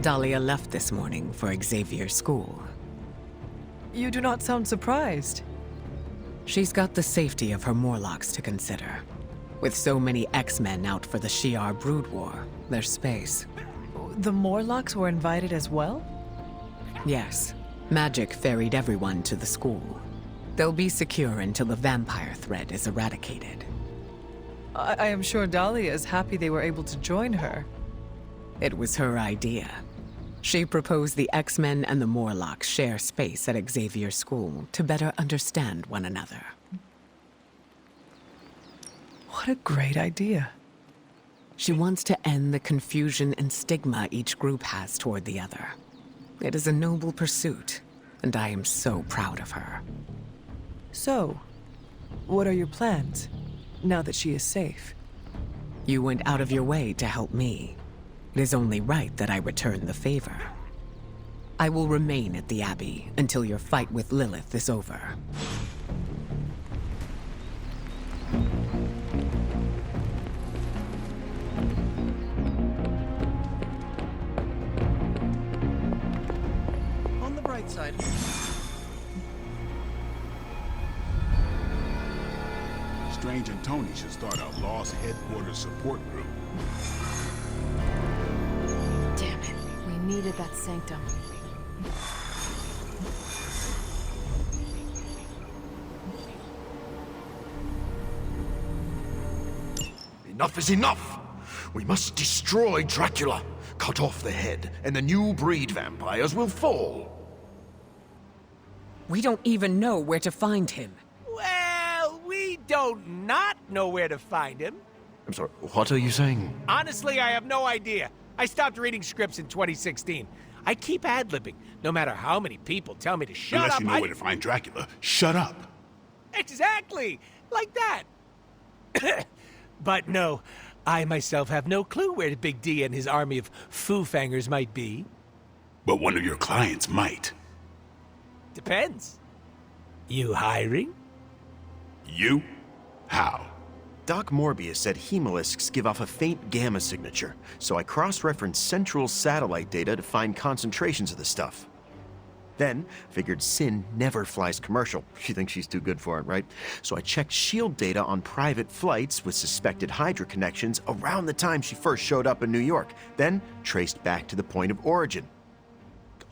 Dahlia left this morning for Xavier's school. You do not sound surprised. She's got the safety of her Morlocks to consider. With so many X-Men out for the Shi'ar Brood War, there's space. The Morlocks were invited as well? Yes. Magic ferried everyone to the school. They'll be secure until the vampire threat is eradicated. I am sure Dahlia is happy they were able to join her. It was her idea. She proposed the X-Men and the Morlocks share space at Xavier's school to better understand one another. What a great idea. She wants to end the confusion and stigma each group has toward the other. It is a noble pursuit, and I am so proud of her. So, what are your plans, now that she is safe? You went out of your way to help me. It is only right that I return the favor. I will remain at the Abbey until your fight with Lilith is over. On the bright side. Strange and Tony should start a Lost Headquarters support group. Damn it. We needed that sanctum. Enough is enough! We must destroy Dracula, cut off the head, and the new breed vampires will fall. We don't even know where to find him. Well, we don't not know where to find him. I'm sorry, what are you saying? Honestly, I have no idea. I stopped reading scripts in 2016. I keep ad-libbing, no matter how many people tell me to shut Unless up. you know where to find Dracula, shut up. Exactly! Like that! But no, I myself have no clue where Big D and his army of foo-fangers might be. But one of your clients might. Depends. You hiring? You? How? Doc Morbius said hemolisks give off a faint gamma signature, so I cross-referenced central satellite data to find concentrations of the stuff. Then, figured Sin never flies commercial. She thinks she's too good for it, right? So I checked SHIELD data on private flights with suspected Hydra connections around the time she first showed up in New York, then traced back to the point of origin.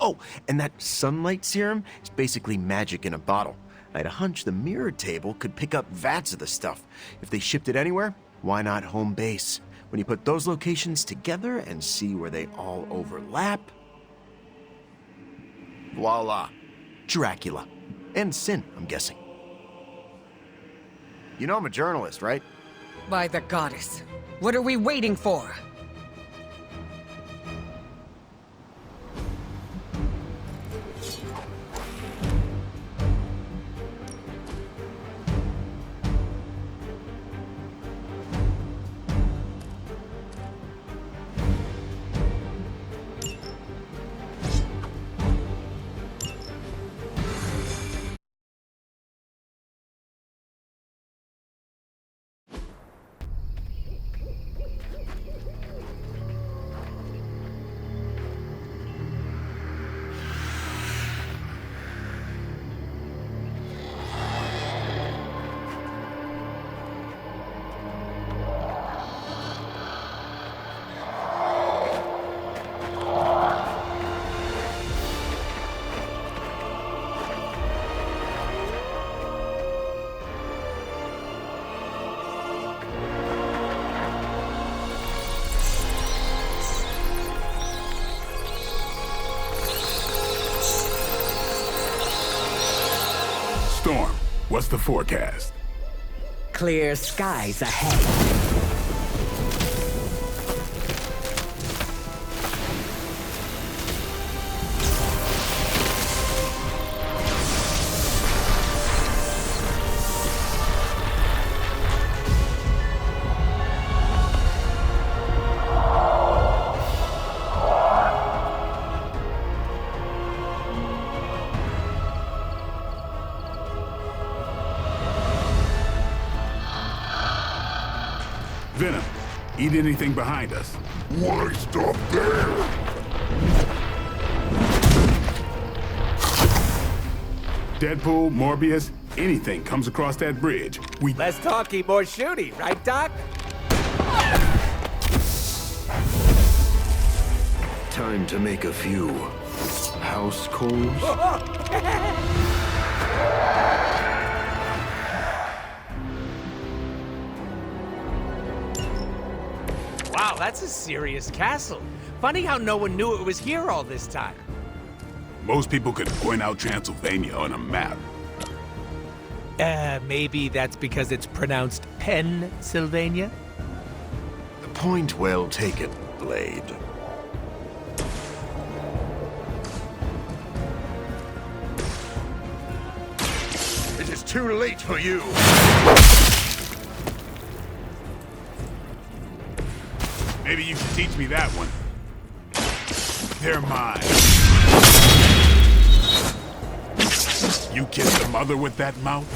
Oh, and that sunlight serum is basically magic in a bottle. I had a hunch the mirror table could pick up vats of the stuff. If they shipped it anywhere, why not home base? When you put those locations together and see where they all overlap... voila. Dracula. And Sin, I'm guessing. You know I'm a journalist, right? By the goddess. What are we waiting for? Storm, what's the forecast? Clear skies ahead. Venom, eat anything behind us. Why stop there? Deadpool, Morbius, anything comes across that bridge, we... Less talky, more shooty, right, Doc? Time to make a few house calls. Wow, that's a serious castle. Funny how no one knew it was here all this time. Most people could point out Transylvania on a map. Maybe that's because it's pronounced Pennsylvania? Point well taken, Blade. It is too late for you. Maybe you should teach me that one. They're mine. You kiss the mother with that mouth?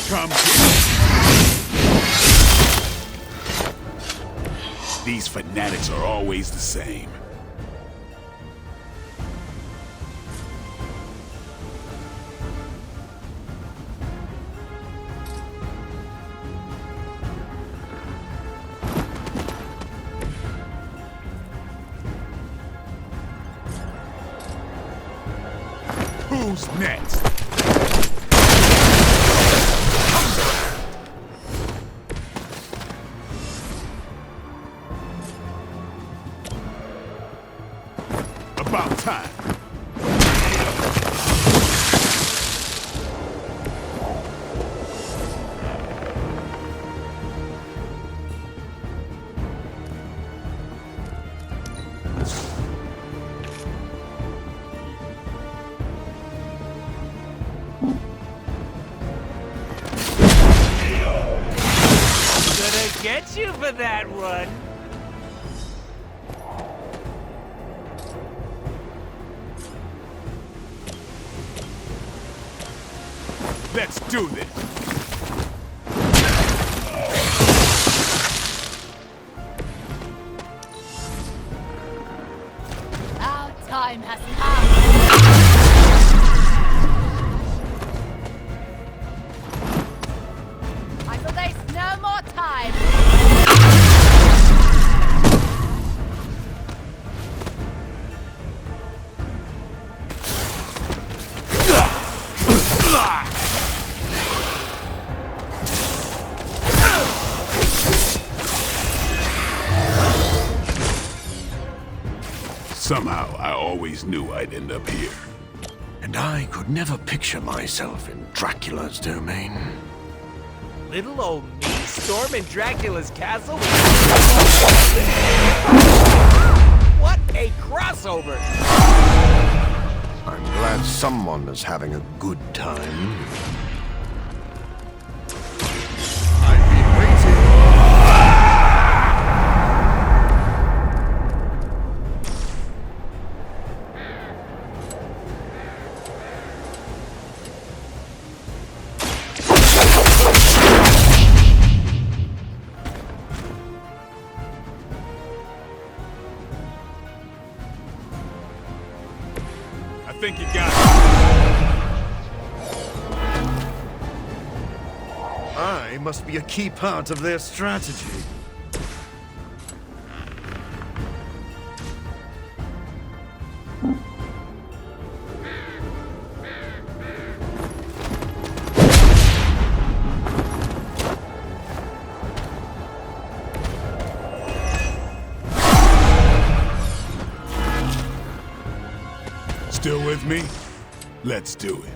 Come here. These fanatics are always the same. Who's next? About time. Gonna get you for that one. Let's do this. Our time has come. I will waste no more time. Somehow, I always knew I'd end up here. And I could never picture myself in Dracula's domain. Little old me storming Dracula's castle? What a crossover! I'm glad someone is having a good time. I've been waiting. I think you got it. I must be a key part of their strategy. Still with me? Let's do it.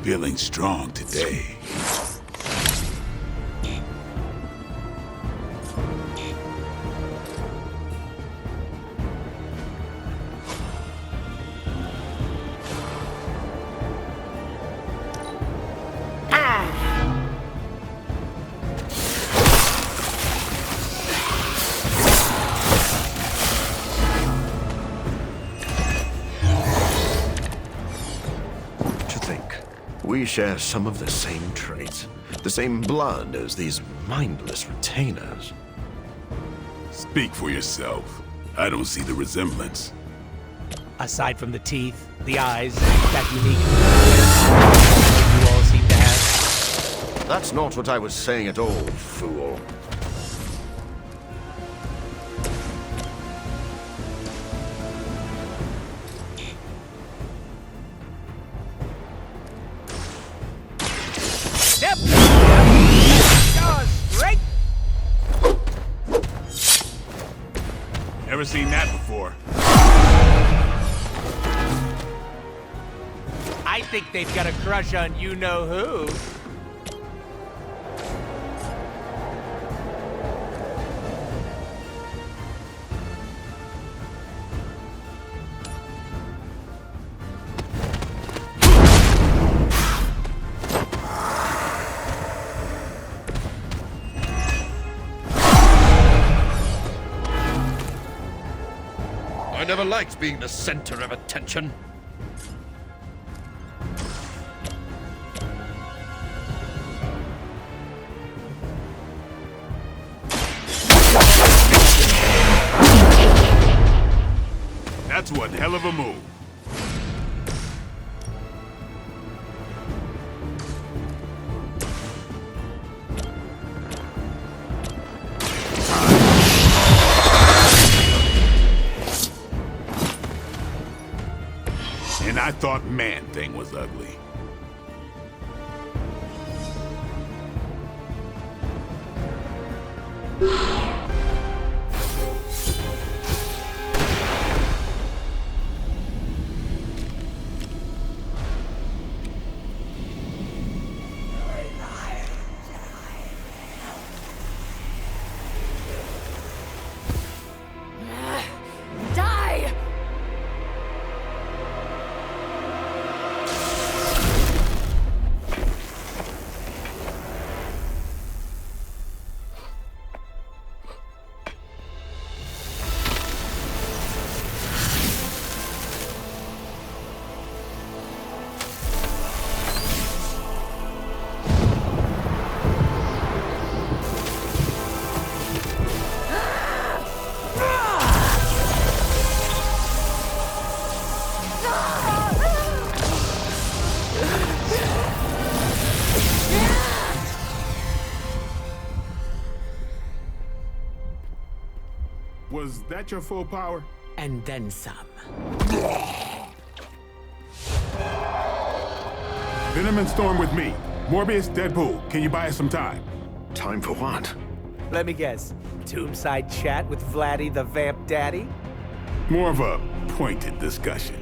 Feeling strong today. We share some of the same traits. The same blood as these mindless retainers. Speak for yourself. I don't see the resemblance. Aside from the teeth, the eyes, that unique you all seem to have. That's not what I was saying at all, fool. Step! Go straight! Never seen that before. I think they've got a crush on you-know-who. I never liked being the center of attention. That's one hell of a move. And I thought Man-Thing was ugly. Die! Was that your full power? And then some. Venom and Storm with me. Morbius, Deadpool, can you buy us some time? Time for what? Let me guess. Tombside chat with Vladdy the Vamp Daddy? More of a pointed discussion.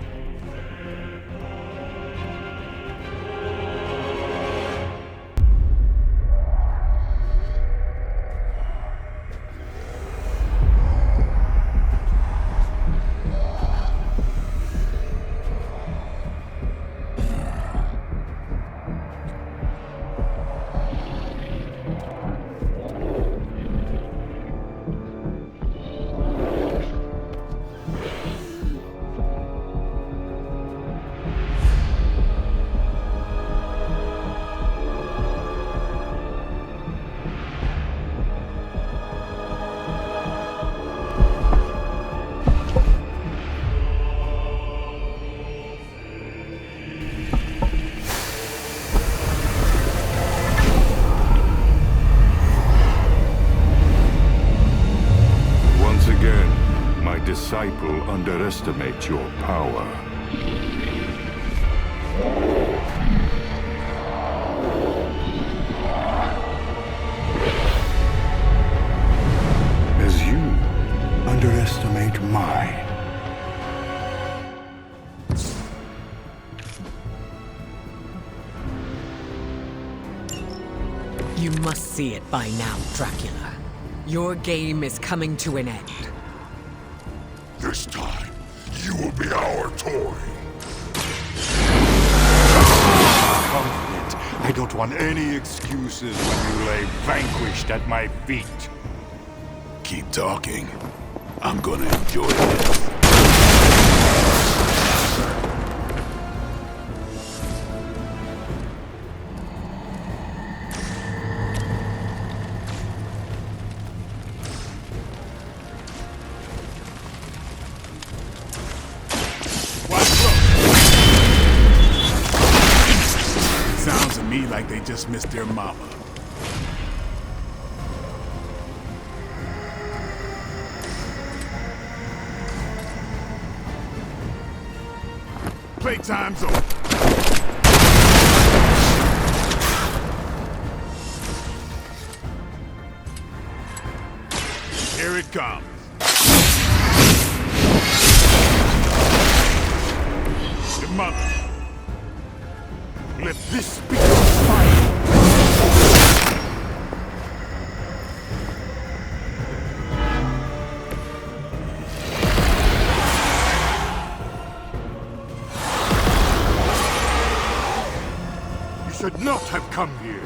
Disciple underestimates your power. As you underestimate mine. You must see it by now, Dracula. Your game is coming to an end. This time, you will be our toy. Confident. I don't want any excuses when you lay vanquished at my feet. Keep talking. I'm gonna enjoy this. miss their mama. Playtime's over. Here it comes. Your mother. Let this be your fight. You should not have come here.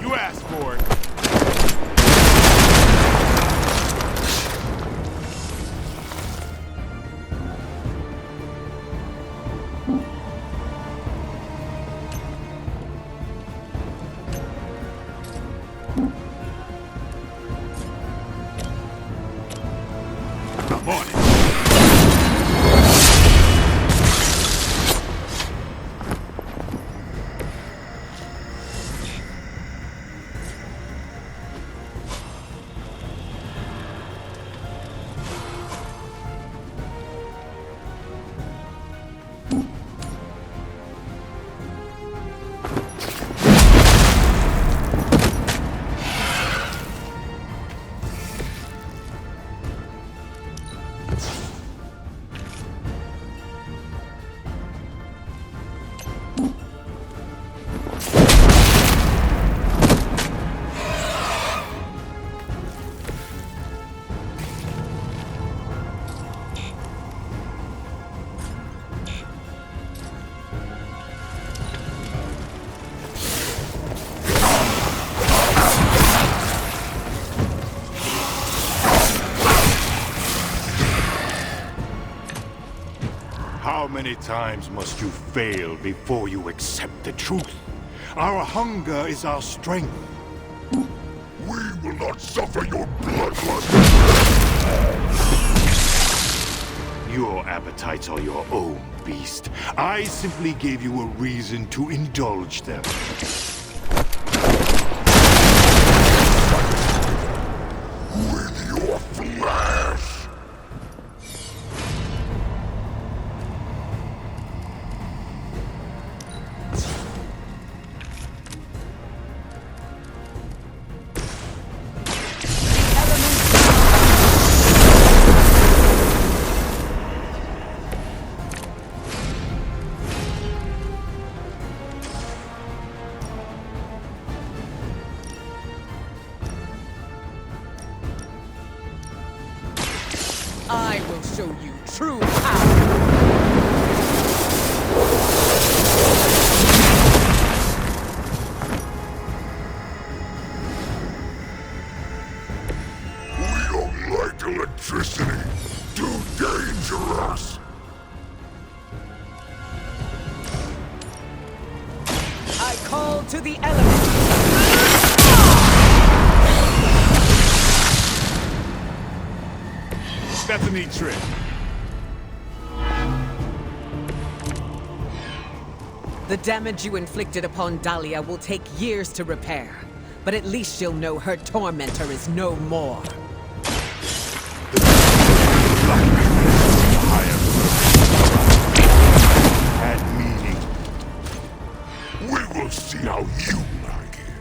You asked for it. I'm on it. How many times must you fail before you accept the truth? Our hunger is our strength. We will not suffer your bloodlust. Your appetites are your own, beast. I simply gave you a reason to indulge them. With your flesh. I will show you true power. We don't like electricity. Too dangerous. I call to the elements. That's a neat trick. The damage you inflicted upon Dahlia will take years to repair, but at least she'll know her tormentor is no more. And meaning. We will see how you like it.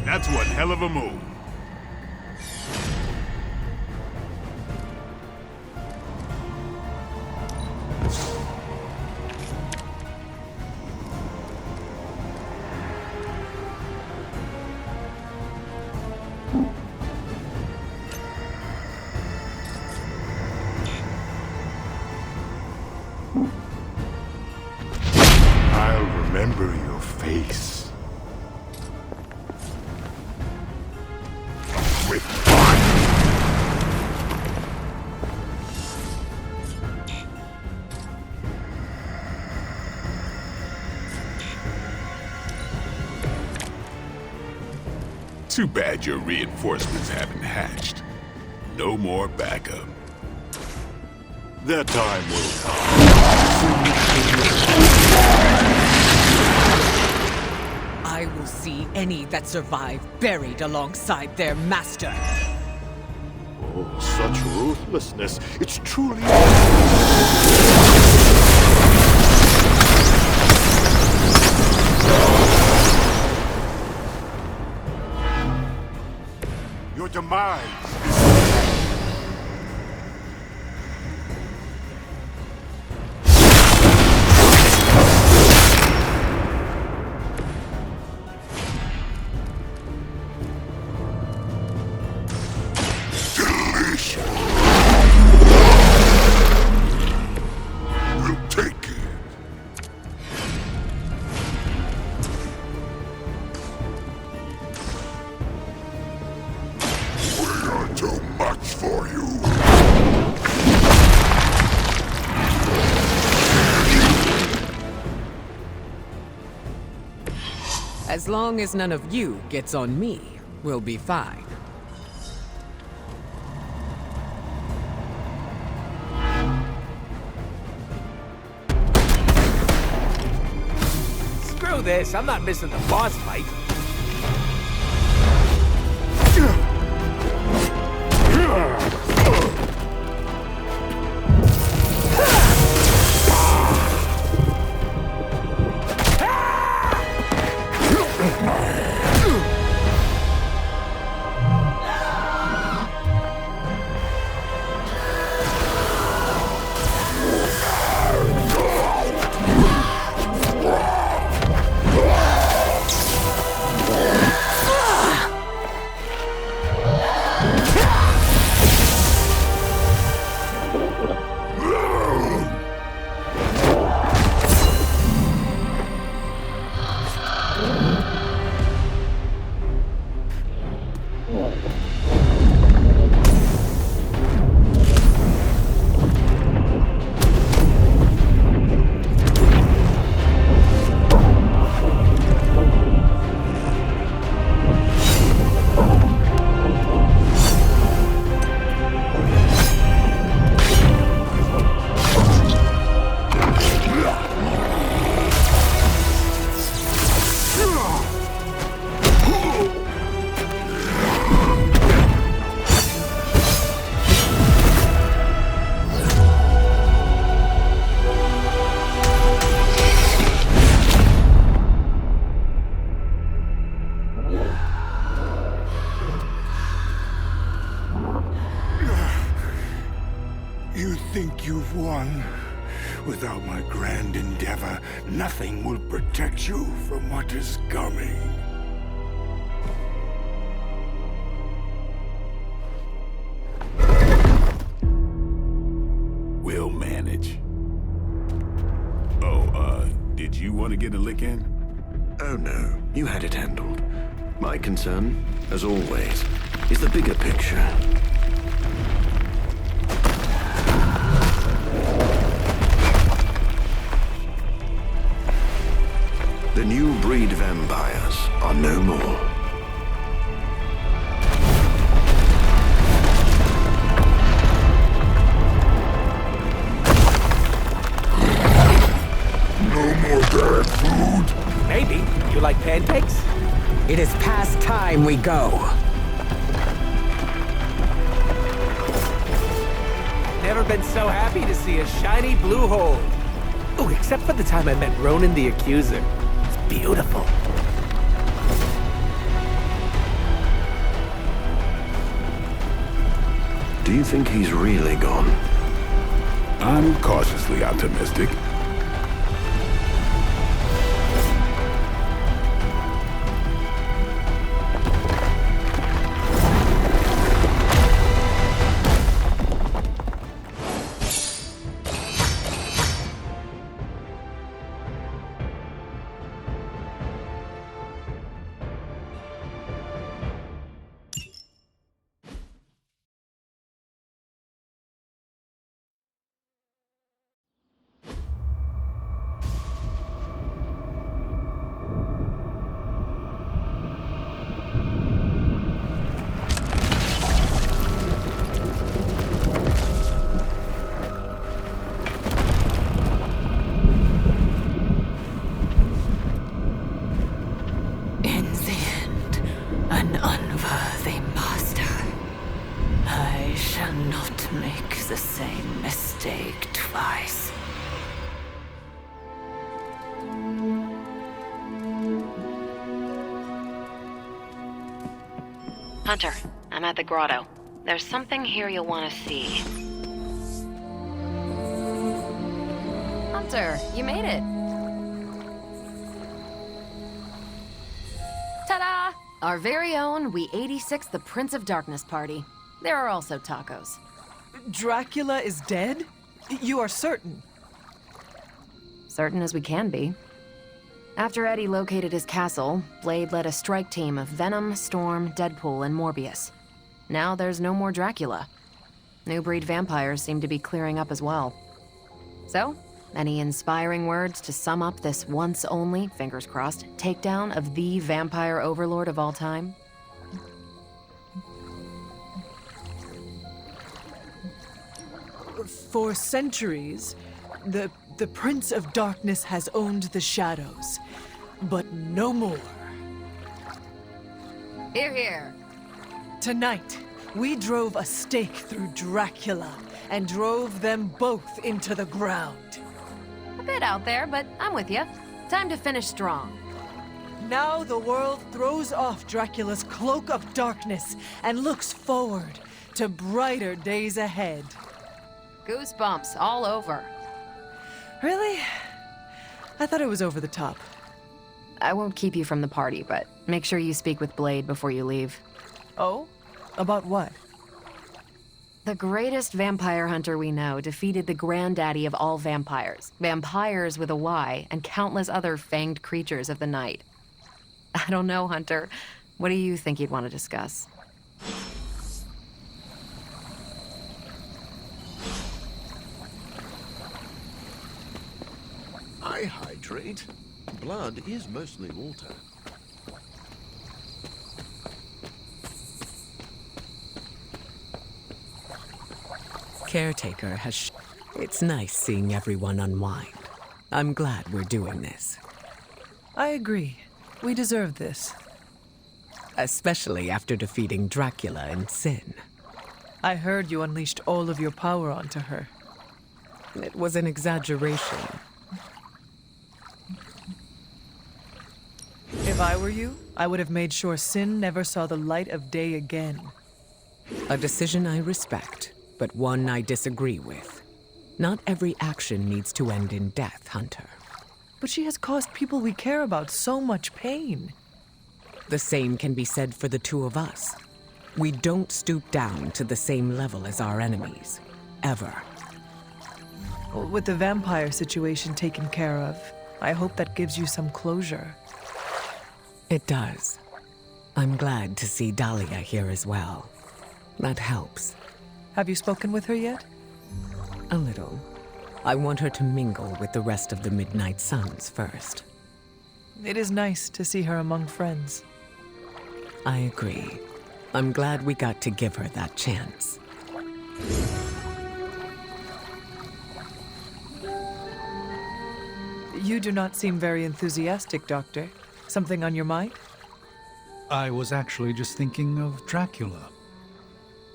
That's one hell of a move. I'll remember your face. Too bad your reinforcements haven't hatched. No more backup. Their time will come. I will see any that survive buried alongside their master. Oh, such ruthlessness. It's truly... Your demise is... We'll take it. We are too much for you. As long as none of you gets on me, we'll be fine. Screw this, I'm not missing the boss fight. You think you've won? Without my grand endeavor, nothing will protect you from what is coming. We'll manage. Oh, did you want to get a lick in? Oh no, you had it handled. My concern, as always, is the bigger picture. The new breed vampires are no more. No more bad food? Maybe. You like pancakes? It is past time we go. Never been so happy to see a shiny blue hole. Oh, except for the time I met Ronan the Accuser. It's beautiful. Do you think he's really gone? I'm cautiously optimistic. An unworthy master. I shall not make the same mistake twice. Hunter, I'm at the grotto. There's something here you'll want to see. Hunter, you made it. Ta-da! Our very own We-86 the Prince of Darkness party. There are also tacos. Dracula is dead? You are certain? Certain as we can be. After Eddie located his castle, Blade led a strike team of Venom, Storm, Deadpool, and Morbius. Now there's no more Dracula. New breed vampires seem to be clearing up as well. So, any inspiring words to sum up this once only, fingers crossed, takedown of the vampire overlord of all time? For centuries, the Prince of Darkness has owned the shadows, but no more. Hear, hear. Tonight, we drove a stake through Dracula and drove them both into the ground. A bit out there, but I'm with you. Time to finish strong. Now the world throws off Dracula's cloak of darkness and looks forward to brighter days ahead. Goosebumps all over. Really? I thought it was over the top. I won't keep you from the party, but make sure you speak with Blade before you leave. Oh? About what? The greatest vampire hunter we know defeated the granddaddy of all vampires, vampires with a Y, and countless other fanged creatures of the night. I don't know, Hunter. What do you think you'd want to discuss? I hydrate. Blood is mostly water. Caretaker has It's nice seeing everyone unwind. I'm glad we're doing this. I agree. We deserve this. Especially after defeating Dracula and Sin. I heard you unleashed all of your power onto her. It was an exaggeration. If I were you, I would have made sure Sin never saw the light of day again. A decision I respect, but one I disagree with. Not every action needs to end in death, Hunter. But she has caused people we care about so much pain. The same can be said for the two of us. We don't stoop down to the same level as our enemies. Ever. With the vampire situation taken care of, I hope that gives you some closure. It does. I'm glad to see Dahlia here as well. That helps. Have you spoken with her yet? A little. I want her to mingle with the rest of the Midnight Suns first. It is nice to see her among friends. I agree. I'm glad we got to give her that chance. You do not seem very enthusiastic, Doctor. Something on your mind? I was actually just thinking of Dracula.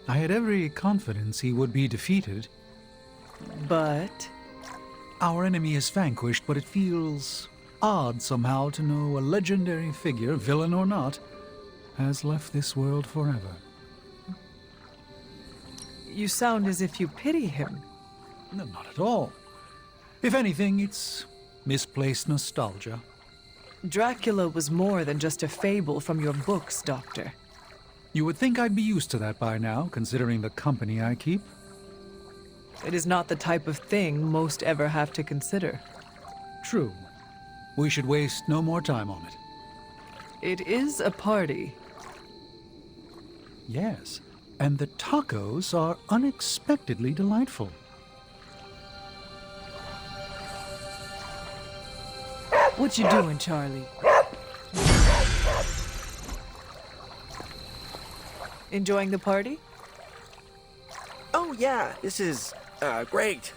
I had every confidence he would be defeated. But? Our enemy is vanquished, but it feels odd somehow to know a legendary figure, villain or not, has left this world forever. You sound as if you pity him. No, not at all. If anything, it's misplaced nostalgia. Dracula was more than just a fable from your books, Doctor. You would think I'd be used to that by now, considering the company I keep. It is not the type of thing most ever have to consider. True. We should waste no more time on it. It is a party. Yes, and the tacos are unexpectedly delightful. What you doing, Charlie? Enjoying the party? Oh yeah, this is, great.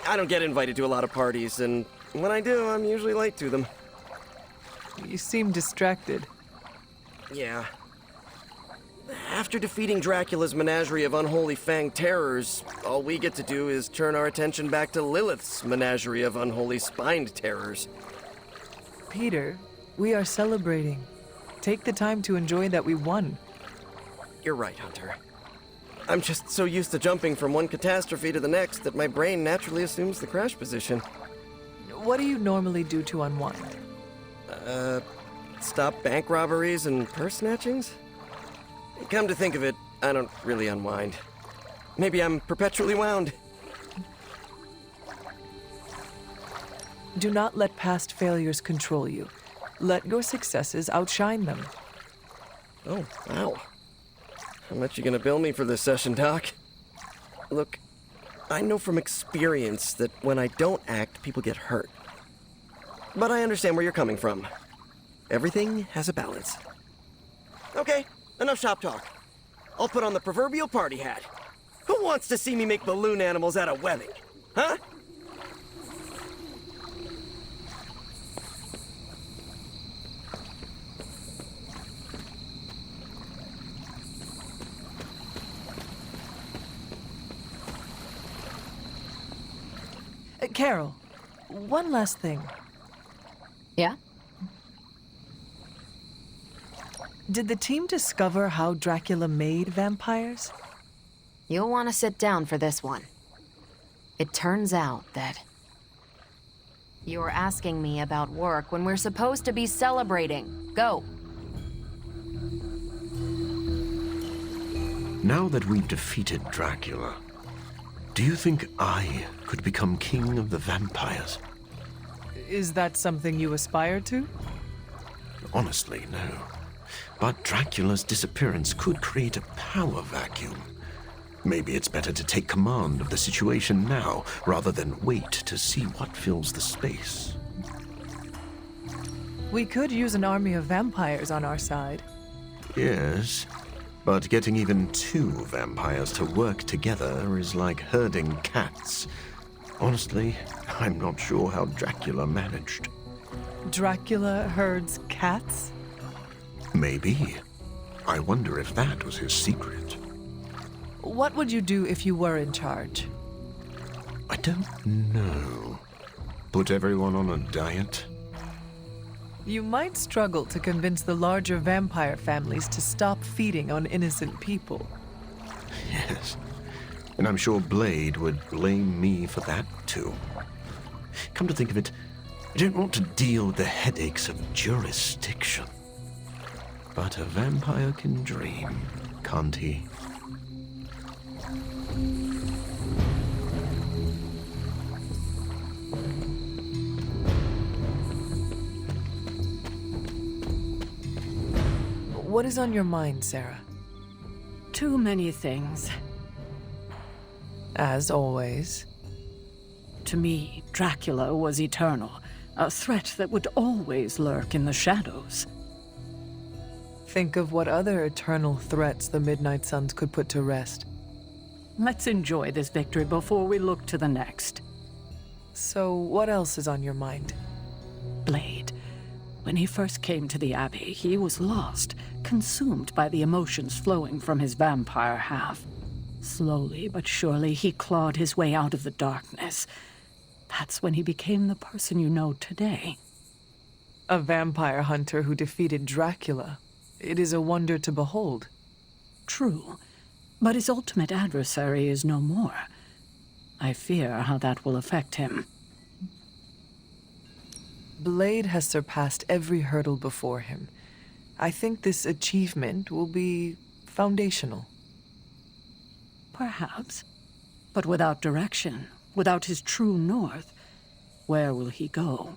I don't get invited to a lot of parties, and when I do, I'm usually late to them. You seem distracted. Yeah, After defeating Dracula's menagerie of unholy fanged terrors, all we get to do is turn our attention back to Lilith's menagerie of unholy spined terrors. Peter, we are celebrating. Take the time to enjoy that we won. You're right, Hunter. I'm just so used to jumping from one catastrophe to the next that my brain naturally assumes the crash position. What do you normally do to unwind? Stop bank robberies and purse snatchings? Come to think of it, I don't really unwind. Maybe I'm perpetually wound. Do not let past failures control you. Let your successes outshine them. Oh, wow. How much you gonna bill me for this session, Doc? Look, I know from experience that when I don't act, people get hurt. But I understand where you're coming from. Everything has a balance. Okay, enough shop talk. I'll put on the proverbial party hat. Who wants to see me make balloon animals out of webbing? Huh? Carol, one last thing. Yeah? Did the team discover how Dracula made vampires? You'll want to sit down for this one. It turns out that you're asking me about work when we're supposed to be celebrating. Go. Now that we've defeated Dracula, do you think I could become king of the vampires? Is that something you aspire to? Honestly, no. But Dracula's disappearance could create a power vacuum. Maybe it's better to take command of the situation now, rather than wait to see what fills the space. We could use an army of vampires on our side. Yes, but getting even two vampires to work together is like herding cats. Honestly, I'm not sure how Dracula managed. Dracula herds cats? Maybe. I wonder if that was his secret. What would you do if you were in charge? I don't know. Put everyone on a diet? You might struggle to convince the larger vampire families to stop feeding on innocent people. Yes. And I'm sure Blade would blame me for that, too. Come to think of it, I don't want to deal with the headaches of jurisdiction. But a vampire can dream, can't he? What is on your mind, Sarah? Too many things. As always. To me, Dracula was eternal, a threat that would always lurk in the shadows. Think of what other eternal threats the Midnight Suns could put to rest. Let's enjoy this victory before we look to the next. So, what else is on your mind? Blade. When he first came to the Abbey, he was lost, consumed by the emotions flowing from his vampire half. Slowly but surely, he clawed his way out of the darkness. That's when he became the person you know today. A vampire hunter who defeated Dracula. It is a wonder to behold. True, but his ultimate adversary is no more. I fear how that will affect him. Blade has surpassed every hurdle before him. I think this achievement will be foundational. Perhaps. But without direction, without his true north, where will he go?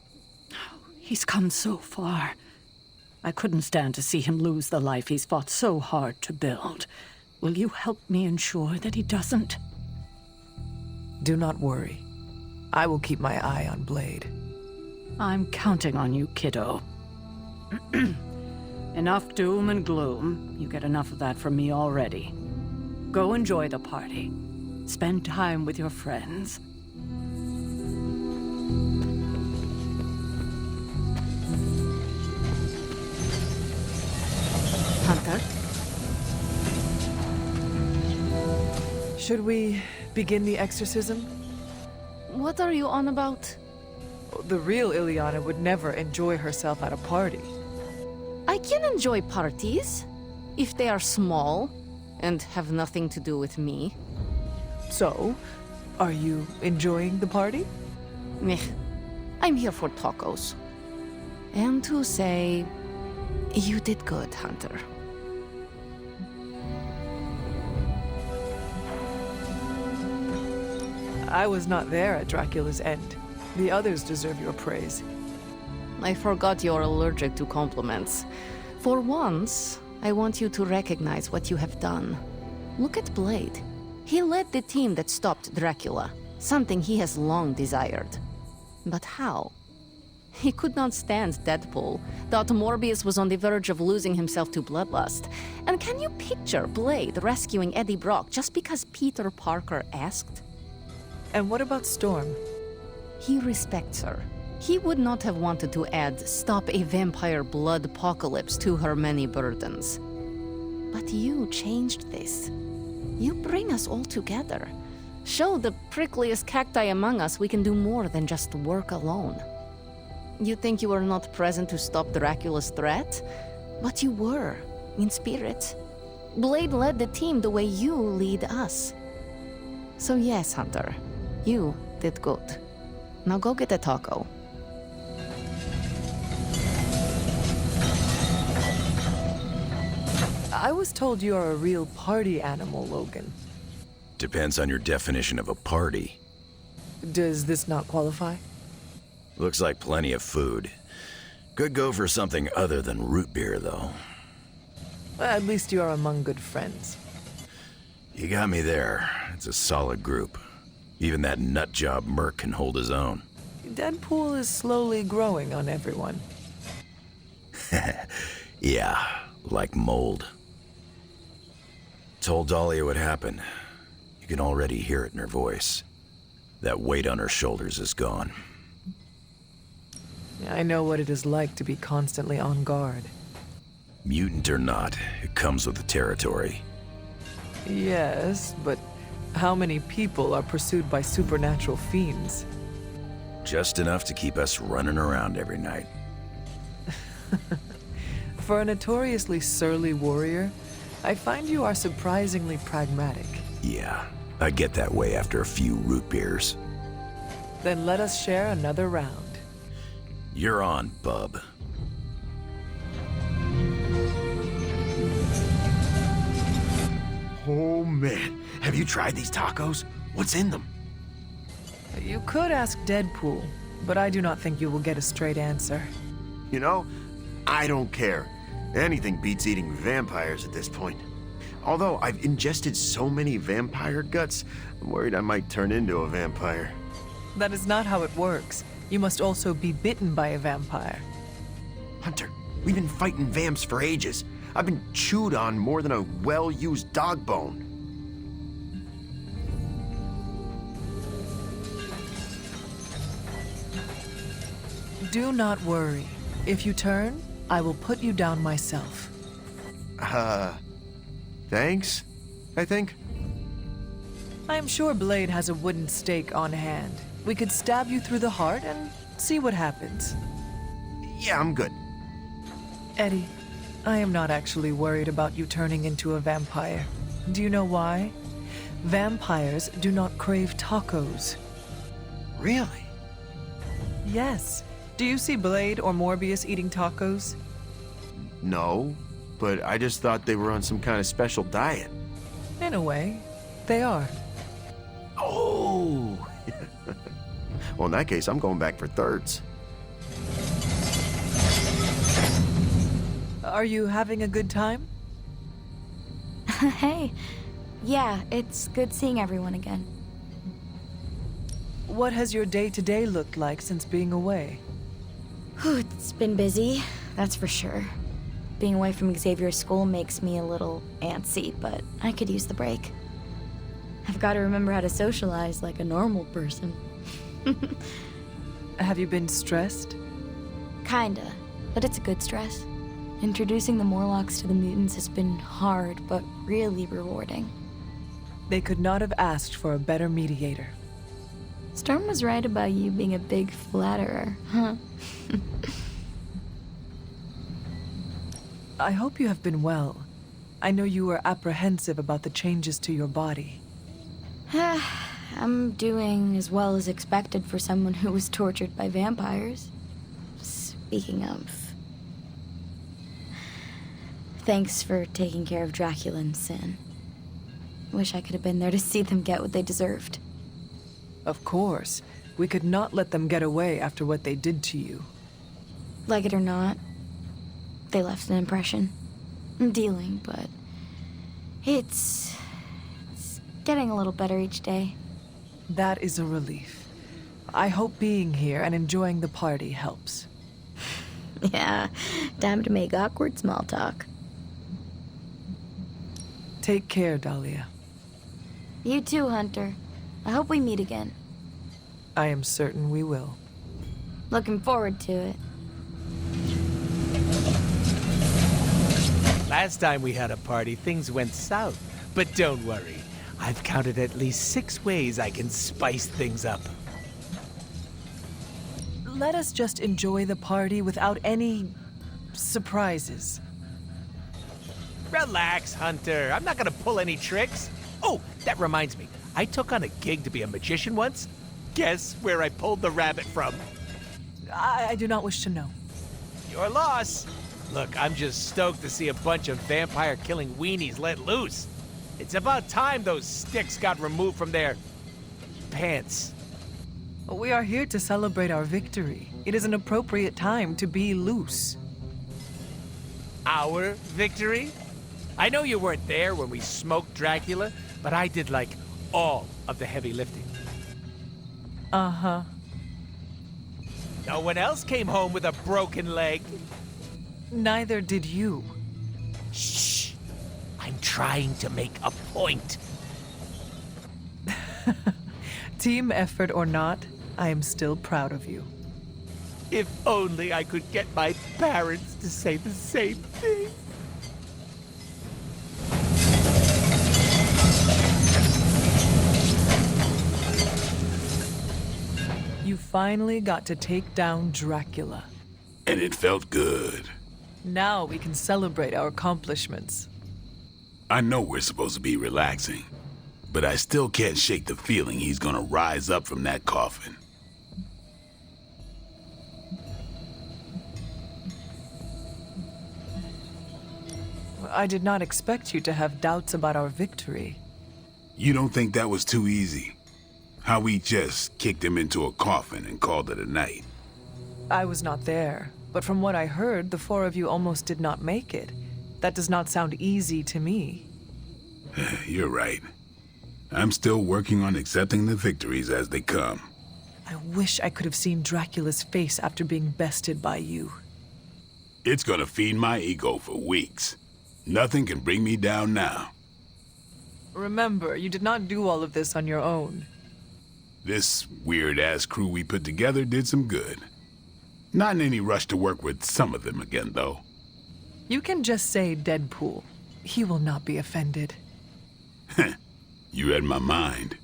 He's come so far. I couldn't stand to see him lose the life he's fought so hard to build. Will you help me ensure that he doesn't? Do not worry. I will keep my eye on Blade. I'm counting on you, kiddo. Enough doom and gloom. You get enough of that from me already. Go enjoy the party. Spend time with your friends. Hunter? Should we begin the exorcism? What are you on about? The real Ileana would never enjoy herself at a party. I can enjoy parties, if they are small and have nothing to do with me. So, are you enjoying the party? Meh. I'm here for tacos. And to say, you did good, Hunter. I was not there at Dracula's end. The others deserve your praise. I forgot you're allergic to compliments. For once, I want you to recognize what you have done. Look at Blade. He led the team that stopped Dracula, something he has long desired. But how? He could not stand Deadpool, thought Morbius was on the verge of losing himself to bloodlust. And can you picture Blade rescuing Eddie Brock just because Peter Parker asked? And what about Storm? He respects her. He would not have wanted to add "stop a vampire blood apocalypse" to her many burdens. But you changed this. You bring us all together. Show the prickliest cacti among us we can do more than just work alone. You think you were not present to stop Dracula's threat? But you were, in spirit. Blade led the team the way you lead us. So yes, Hunter, you did good. Now go get a taco. I was told you are a real party animal, Logan. Depends on your definition of a party. Does this not qualify? Looks like plenty of food. Could go for something other than root beer, though. Well, at least you are among good friends. You got me there. It's a solid group. Even that nutjob Merc can hold his own. Deadpool is slowly growing on everyone. Yeah, like mold. Told Dahlia what happened. You can already hear it in her voice. That weight on her shoulders is gone. I know what it is like to be constantly on guard. Mutant or not, it comes with the territory. Yes, but how many people are pursued by supernatural fiends? Just enough to keep us running around every night. For a notoriously surly warrior, I find you are surprisingly pragmatic. Yeah, I get that way after a few root beers. Then let us share another round. You're on, bub. Oh man, have you tried these tacos? What's in them? You could ask Deadpool, but I do not think you will get a straight answer. You know, I don't care. Anything beats eating vampires at this point. Although I've ingested so many vampire guts, I'm worried I might turn into a vampire. That is not how it works. You must also be bitten by a vampire. Hunter, we've been fighting vamps for ages. I've been chewed on more than a well-used dog bone. Do not worry. If you turn, I will put you down myself. Thanks, I think. I am sure Blade has a wooden stake on hand. We could stab you through the heart and see what happens. Yeah, I'm good. Eddie, I am not actually worried about you turning into a vampire. Do you know why? Vampires do not crave tacos. Really? Yes. Do you see Blade or Morbius eating tacos? No, but I just thought they were on some kind of special diet. In a way, they are. Oh! Well, in that case, I'm going back for thirds. Are you having a good time? Hey. Yeah, it's good seeing everyone again. What has your day-to-day looked like since being away? It's been busy, that's for sure. Being away from Xavier's school makes me a little antsy, but I could use the break. I've got to remember how to socialize like a normal person. Have you been stressed? Kinda, but it's a good stress. Introducing the Morlocks to the mutants has been hard, but really rewarding. They could not have asked for a better mediator. Storm was right about you being a big flatterer, huh? I hope you have been well. I know you were apprehensive about the changes to your body. I'm doing as well as expected for someone who was tortured by vampires. Speaking of... Thanks for taking care of Dracula and Sin. Wish I could have been there to see them get what they deserved. Of course. We could not let them get away after what they did to you. Like it or not, they left an impression. I'm dealing, but... It's getting a little better each day. That is a relief. I hope being here and enjoying the party helps. Yeah, time to make awkward small talk. Take care, Dahlia. You too, Hunter. I hope we meet again. I am certain we will. Looking forward to it. Last time we had a party, things went south. But don't worry. I've counted at least 6 ways I can spice things up. Let us just enjoy the party without any... surprises. Relax, Hunter. I'm not gonna pull any tricks. Oh, that reminds me. I took on a gig to be a magician once. Guess where I pulled the rabbit from? I do not wish to know. Your loss. Look, I'm just stoked to see a bunch of vampire-killing weenies let loose. It's about time those sticks got removed from their... pants. We are here to celebrate our victory. It is an appropriate time to be loose. Our victory? I know you weren't there when we smoked Dracula, but I did, like, all of the heavy lifting. Uh-huh. No one else came home with a broken leg. Neither did you. Shh! I'm trying to make a point. Team effort or not, I am still proud of you. If only I could get my parents to say the same thing. You finally got to take down Dracula. And it felt good. Now we can celebrate our accomplishments. I know we're supposed to be relaxing, but I still can't shake the feeling he's gonna rise up from that coffin. I did not expect you to have doubts about our victory. You don't think that was too easy? How we just kicked him into a coffin and called it a night? I was not there, but from what I heard, the 4 of you almost did not make it. That does not sound easy to me. You're right. I'm still working on accepting the victories as they come. I wish I could have seen Dracula's face after being bested by you. It's gonna feed my ego for weeks. Nothing can bring me down now. Remember, you did not do all of this on your own. This weird-ass crew we put together did some good. Not in any rush to work with some of them again, though. You can just say Deadpool. He will not be offended. You read my mind.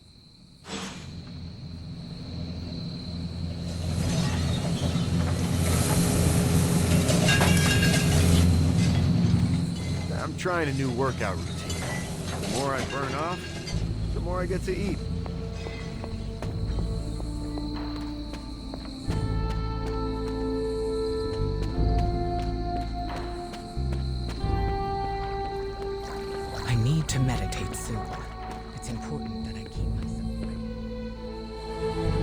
I'm trying a new workout routine. The more I burn off, the more I get to eat. I need to meditate soon. It's important that I keep my...